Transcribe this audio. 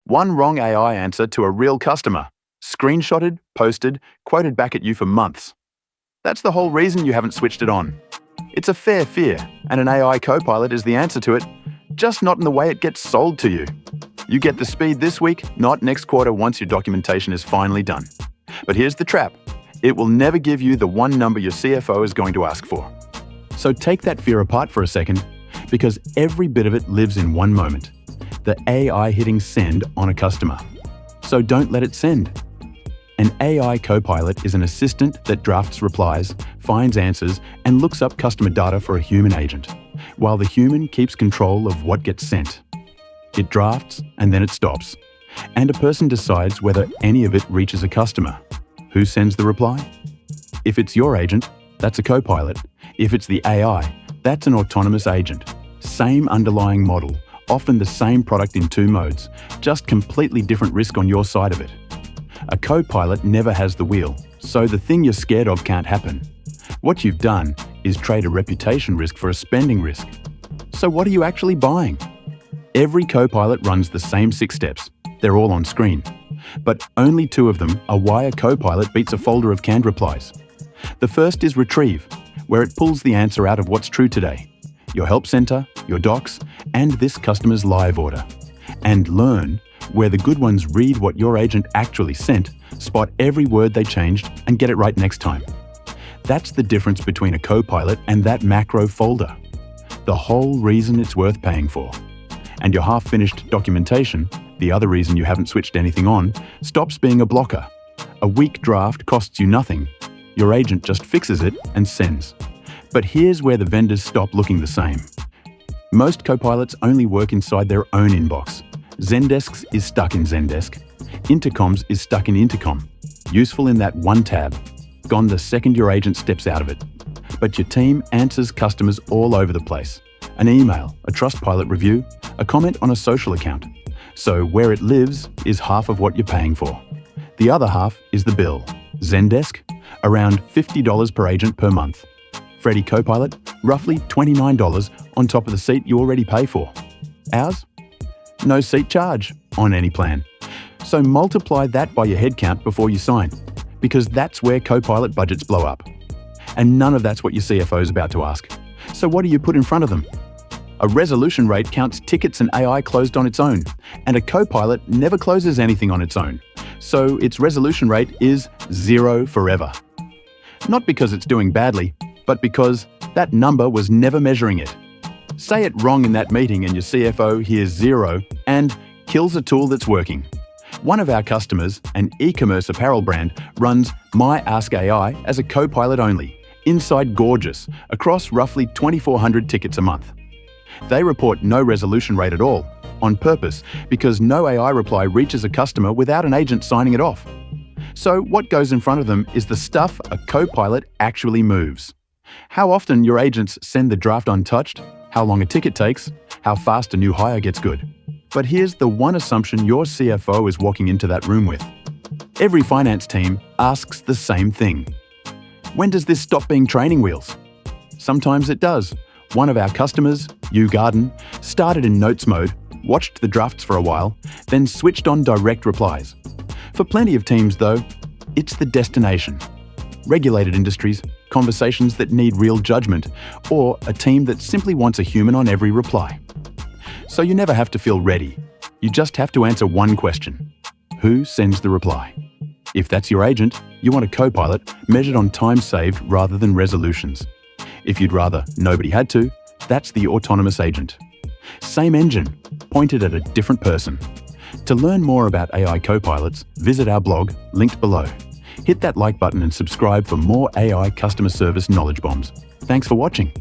One wrong AI answer to a real customer. Screenshotted, posted, quoted back at you for months. That's the whole reason you haven't switched it on. It's a fair fear, and an AI Copilot is the answer to it, just not in the way it gets sold to you. You get the speed this week, not next quarter once your documentation is finally done. But here's the trap. It will never give you the one number your CFO is going to ask for. So take that fear apart for a second, because every bit of it lives in one moment. The AI hitting send on a customer. So don't let it send. An AI Copilot is an assistant that drafts replies, finds answers, and looks up customer data for a human agent, while the human keeps control of what gets sent. It drafts and then it stops, and a person decides whether any of it reaches a customer. Who sends the reply? If it's your agent, that's a Copilot. If it's the AI, that's an autonomous agent. Same underlying model, often the same product in two modes, just completely different risk on your side of it. A Copilot never has the wheel, so the thing you're scared of can't happen. What you've done is trade a reputation risk for a spending risk. So what are you actually buying? Every Copilot runs the same 6 steps. They're all on screen. But only 2 of them are why a Copilot beats a folder of canned replies. The first is retrieve, where it pulls the answer out of what's true today. Your help center, your docs, and this customer's live order. And learn, where the good ones read what your agent actually sent, spot every word they changed, and get it right next time. That's the difference between a Copilot and that macro folder. The whole reason it's worth paying for. And your half-finished documentation, the other reason you haven't switched anything on, stops being a blocker. A weak draft costs you nothing. Your agent just fixes it and sends. But here's where the vendors stop looking the same. Most Copilots only work inside their own inbox. Zendesk's is stuck in Zendesk. Intercom's is stuck in Intercom. Useful in that one tab. Gone the second your agent steps out of it. But your team answers customers all over the place. An email, a Trustpilot review, a comment on a social account. So where it lives is half of what you're paying for. The other half is the bill. Zendesk, around $50 per agent per month. Freddy Copilot, roughly $29 on top of the seat you already pay for. Ours? No seat charge on any plan. So multiply that by your headcount before you sign, because that's where Copilot budgets blow up. And none of that's what your CFO is about to ask. So what do you put in front of them? A resolution rate counts tickets an AI closed on its own, and a Copilot never closes anything on its own. So its resolution rate is 0 forever. Not because it's doing badly, but because that number was never measuring it. Say it wrong in that meeting and your CFO hears 0 and kills a tool that's working. One of our customers, an e-commerce apparel brand, runs My AskAI as a Copilot only, inside Gorgias, across roughly 2,400 tickets a month. They report no resolution rate at all, on purpose, because no AI reply reaches a customer without an agent signing it off. So what goes in front of them is the stuff a Copilot actually moves. How often your agents send the draft untouched, how long a ticket takes, how fast a new hire gets good. But here's the one assumption your CFO is walking into that room with. Every finance team asks the same thing. When does this stop being training wheels? Sometimes it does. One of our customers, Garden, started in notes mode, watched the drafts for a while, then switched on direct replies. For plenty of teams though, it's the destination. Regulated industries, conversations that need real judgment, or a team that simply wants a human on every reply. So you never have to feel ready. You just have to answer one question. Who sends the reply? If that's your agent, you want a Copilot measured on time saved rather than resolutions. If you'd rather nobody had to, that's the autonomous agent. Same engine, pointed at a different person. To learn more about AI Copilots, visit our blog, linked below. Hit that like button and subscribe for more AI customer service knowledge bombs. Thanks for watching.